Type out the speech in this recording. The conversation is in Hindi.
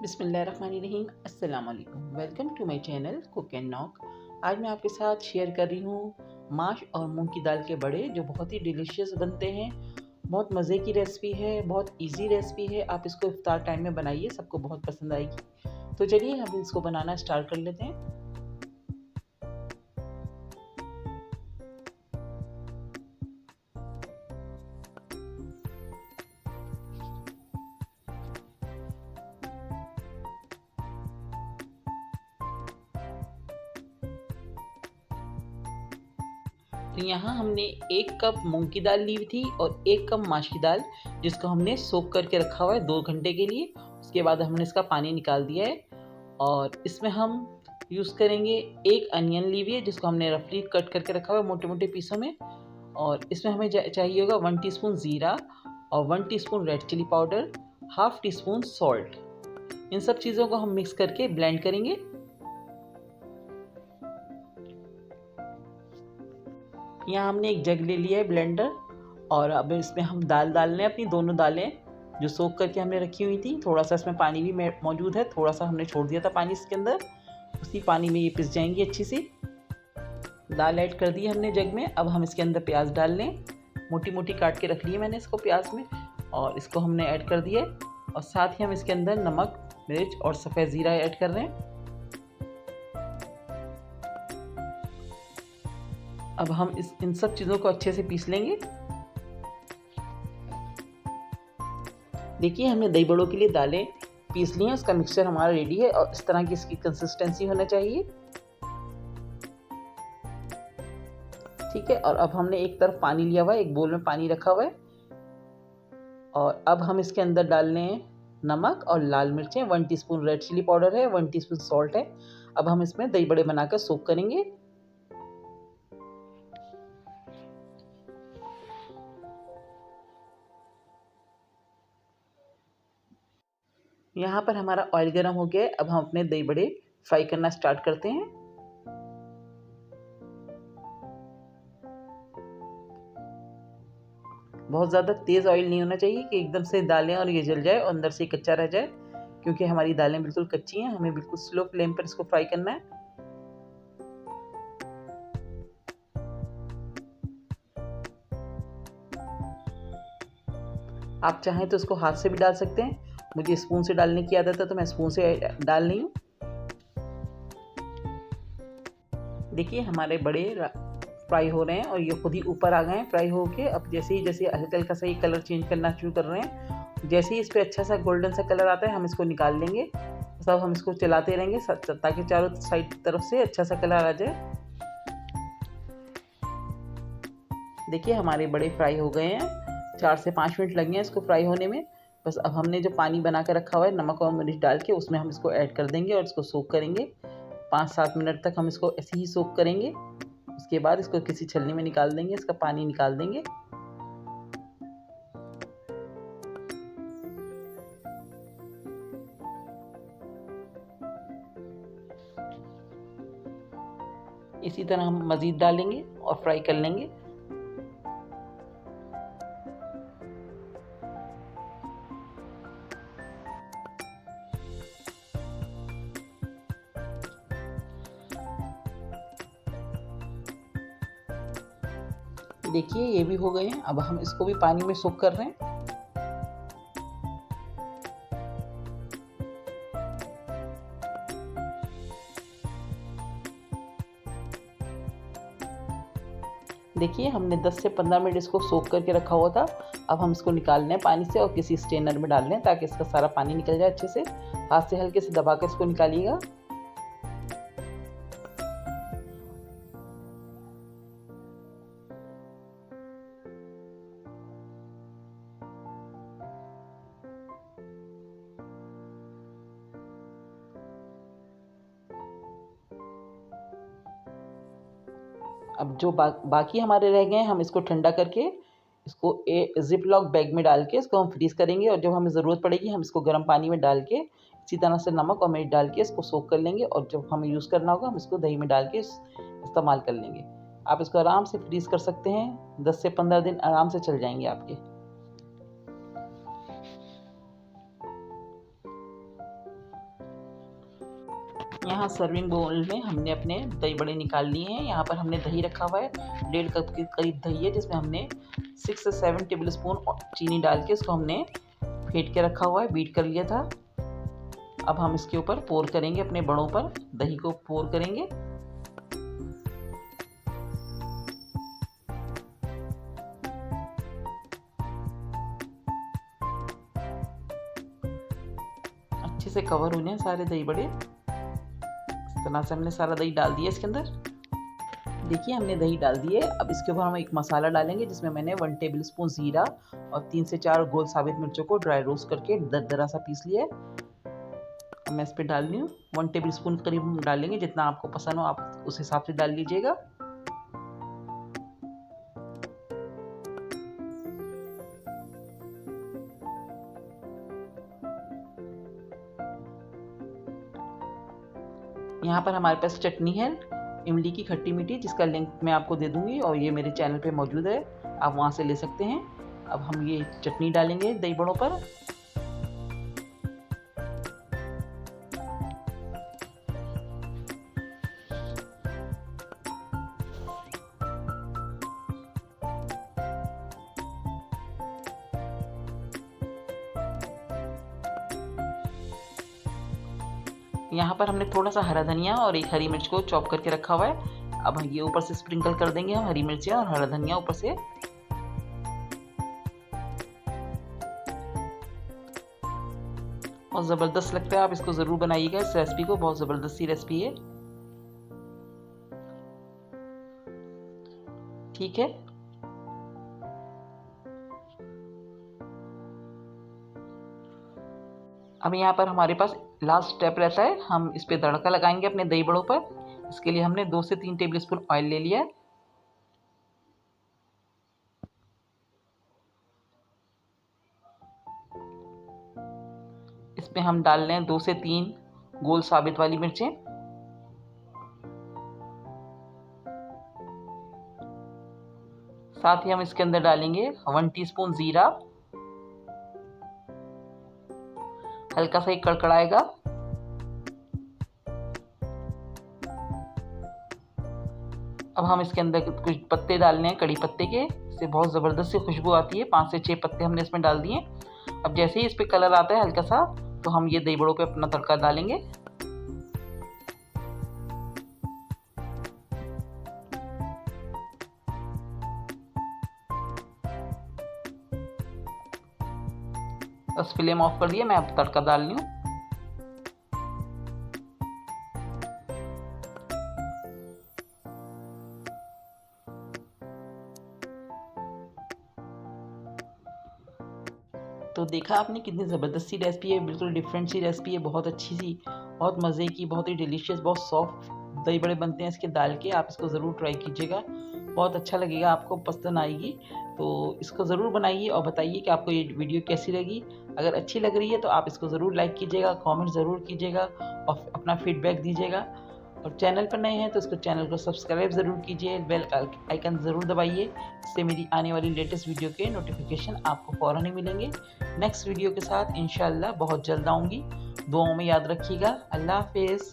बिस्मिल्लाहिर्रहमानिर्रहीम। अस्सलाम वालेकुम। Welcome to my channel Cook and Knock. आज मैं आपके साथ शेयर कर रही हूँ माश और मूंग की दाल के बड़े, जो बहुत ही डिलीशियस बनते हैं। बहुत मज़े की रेसिपी है, बहुत इजी रेसिपी है। आप इसको इफ्तार टाइम में बनाइए, सबको बहुत पसंद आएगी। तो चलिए हम इसको बनाना स्टार्ट कर लेते हैं। तो यहाँ हमने 1 कप मूंग की दाल ली थी और 1 कप माश की दाल, जिसको हमने सोक करके रखा हुआ है 2 घंटे के लिए। उसके बाद हमने इसका पानी निकाल दिया है और इसमें हम यूज़ करेंगे 1 अनियन ली हुई है, जिसको हमने रफली कट करके रखा हुआ है मोटे मोटे पीसों में। और इसमें हमें चाहिए होगा 1 टीस्पून ज़ीरा और 1 teaspoon red chilli powder, half teaspoon salt. इन सब चीज़ों को हम मिक्स करके ब्लेंड करेंगे। यहाँ हमने एक जग ले लिया है ब्लेंडर, और अब इसमें हम दाल डाल लें, अपनी दोनों दालें जो सोख करके हमने रखी हुई थी। थोड़ा सा इसमें पानी भी मौजूद है, थोड़ा सा हमने छोड़ दिया था पानी इसके अंदर। उसी पानी में ये पिस जाएंगी अच्छी सी। दाल ऐड कर दी हमने जग में। अब हम इसके अंदर प्याज डाल लें, मोटी मोटी काट के रख ली है मैंने इसको प्याज में, और इसको हमने ऐड कर दिया। और साथ ही हम इसके अंदर नमक, मिर्च और सफ़ेद ज़ीरा ऐड कर रहे हैं। अब हम इन सब चीज़ों को अच्छे से पीस लेंगे। देखिए, हमने दही बड़ों के लिए दालें पीस ली हैं, उसका मिक्सचर हमारा रेडी है और इस तरह की इसकी कंसिस्टेंसी होना चाहिए। ठीक है, और अब हमने एक तरफ पानी लिया हुआ है, एक बोल में पानी रखा हुआ है, और अब हम इसके अंदर डाल रहे हैं नमक और लाल मिर्चें। 1 टीस्पून रेड चिली पाउडर है, 1 टीस्पून सॉल्ट है। अब हम इसमें दही बड़े बनाकर सोक करेंगे। यहाँ पर हमारा ऑयल गर्म हो गया है। अब हम अपने दही बड़े फ्राई करना स्टार्ट करते हैं। बहुत ज़्यादा तेज़ ऑयल नहीं होना चाहिए कि एकदम से दालें और ये जल जाए और अंदर से कच्चा रह जाए, क्योंकि हमारी दालें बिल्कुल कच्ची हैं। हमें बिल्कुल स्लो फ्लेम पर इसको फ्राई करना है। आप चाहें तो इसको हाथ से भी डाल सकते हैं। मुझे स्पून से डालने की आदत है, तो मैं स्पून से डाल रही हूँ। देखिए, हमारे बड़े फ्राई हो रहे हैं और ये खुद ही ऊपर आ गए हैं फ्राई होके। अब जैसे हल्का हल्का सा ये कलर चेंज करना शुरू कर रहे हैं, जैसे ही इस पर अच्छा सा गोल्डन सा कलर आता है, हम इसको निकाल लेंगे। सब हम इसको चलाते रहेंगे ताकि चारों साइड तरफ से अच्छा सा कलर आ जाए। देखिए, हमारे बड़े फ्राई हो गए हैं। 4 से 5 मिनट लगे हैं इसको फ्राई होने में। बस अब हमने जो पानी बना के रखा हुआ है नमक और मिर्च डाल के, उसमें हम इसको ऐड कर देंगे और इसको सोक करेंगे। 5-7 मिनट तक हम इसको ऐसे ही सोक करेंगे। उसके बाद इसको किसी छलनी में निकाल देंगे, इसका पानी निकाल देंगे। इसी तरह हम मज़ीद डालेंगे और फ्राई कर लेंगे। देखिए, ये भी हो गए हैं। अब हम इसको भी पानी में सोक कर रहे हैं। देखिए, हमने 10 से 15 मिनट इसको सोक करके रखा हुआ था। अब हम इसको निकाल लें पानी से और किसी स्ट्रेनर में डाल लें, ताकि इसका सारा पानी निकल जाए अच्छे से। हाथ से हल्के से दबा कर इसको निकालिएगा। अब जो बाकी हमारे रह गए हैं, हम इसको ठंडा करके इसको जिप लॉक बैग में डाल के इसको हम फ्रीज़ करेंगे, और जब हमें ज़रूरत पड़ेगी हम इसको गर्म पानी में डाल के इसी तरह से नमक और मिर्च डाल के इसको सोक कर लेंगे, और जब हमें यूज़ करना होगा हम इसको दही में डाल के इस्तेमाल कर लेंगे। आप इसको आराम से फ्रीज़ कर सकते हैं, 10 से 15 दिन आराम से चल जाएंगे आपके। यहाँ सर्विंग बाउल में हमने अपने दही बड़े निकाल लिए हैं। यहाँ पर हमने दही रखा हुआ है, 1.5 कप के करीब दही है, जिसमें हमने 6 से 7 टेबल स्पून चीनी डाल के इसको हमने फेंट के रखा हुआ है, बीट कर लिया था। अब हम इसके ऊपर पोर करेंगे, अपने बड़ों पर दही को पोर करेंगे। अच्छे से कवर हो जाए सारे दही बड़े। इस तरह से हमने सारा दही डाल दिया इसके अंदर। देखिए हमने दही डाल दिए। अब इसके ऊपर हम एक मसाला डालेंगे, जिसमें मैंने 1 टेबल स्पून ज़ीरा और 3 से 4 गोल साबित मिर्चों को ड्राई रोस्ट करके दरदरा सा पीस लिया है। अब मैं इस पर डाल रही हूँ 1 टेबल स्पून करीब हम डालेंगे, जितना आपको पसंद हो आप उस हिसाब से डाल लीजिएगा। यहाँ पर हमारे पास चटनी है इमली की खट्टी मीठी, जिसका लिंक मैं आपको दे दूंगी और ये मेरे चैनल पे मौजूद है, आप वहाँ से ले सकते हैं। अब हम ये चटनी डालेंगे दही बड़ों पर। यहाँ पर हमने थोड़ा सा हरा धनिया और एक हरी मिर्च को चॉप करके रखा हुआ है। अब ये ऊपर से स्प्रिंकल कर देंगे हम हरी मिर्चियाँ और हरा धनिया ऊपर से। बहुत ज़बरदस्त लगता है, आप इसको ज़रूर बनाइएगा इस रेसिपी को, बहुत ज़बरदस्त सी रेसिपी है। ठीक है, अब यहाँ पर हमारे पास लास्ट स्टेप रहता है, हम इस पे तड़का लगाएंगे अपने दही बड़ों पर। इसके लिए हमने 2 से 3 टेबल स्पून ऑयल ले लिया है। इसमें हम डाल रहे हैं 2 से 3 गोल साबित वाली मिर्चें। साथ ही हम इसके अंदर डालेंगे 1 टीस्पून जीरा, हल्का सा ही कड़कड़ाएगा। अब हम इसके अंदर कुछ पत्ते डालने हैं कड़ी पत्ते के, इससे बहुत ज़बरदस्त सी खुशबू आती है। 5 से 6 पत्ते हमने इसमें डाल दिए। अब जैसे ही इस पे कलर आता है हल्का सा, तो हम ये दही बड़ों पे अपना तड़का डालेंगे। बस फ्लेम ऑफ कर दिया, मैं अब तड़का डाल रही हूँ। तो देखा आपने कितनी ज़बरदस्त सी रेसिपी है, बिल्कुल डिफरेंट सी रेसिपी है, बहुत अच्छी सी, बहुत मज़े की, बहुत ही डिलीशियस, बहुत सॉफ्ट दही बड़े बनते हैं इसके दाल के। आप इसको ज़रूर ट्राई कीजिएगा, बहुत अच्छा लगेगा, आपको पसंद आएगी। तो इसको ज़रूर बनाइए और बताइए कि आपको ये वीडियो कैसी लगी। अगर अच्छी लग रही है तो आप इसको ज़रूर लाइक कीजिएगा, कमेंट ज़रूर कीजिएगा और अपना फीडबैक दीजिएगा। और चैनल पर नए हैं तो इसको चैनल को सब्सक्राइब ज़रूर कीजिए, बेल आइकन ज़रूर दबाइए, इससे मेरी आने वाली लेटेस्ट वीडियो के नोटिफिकेशन आपको फ़ौरन ही मिलेंगे। नेक्स्ट वीडियो के साथ इंशाल्लाह बहुत जल्द आऊँगी। दुआओं में याद रखिएगा। अल्लाह हाफिज़।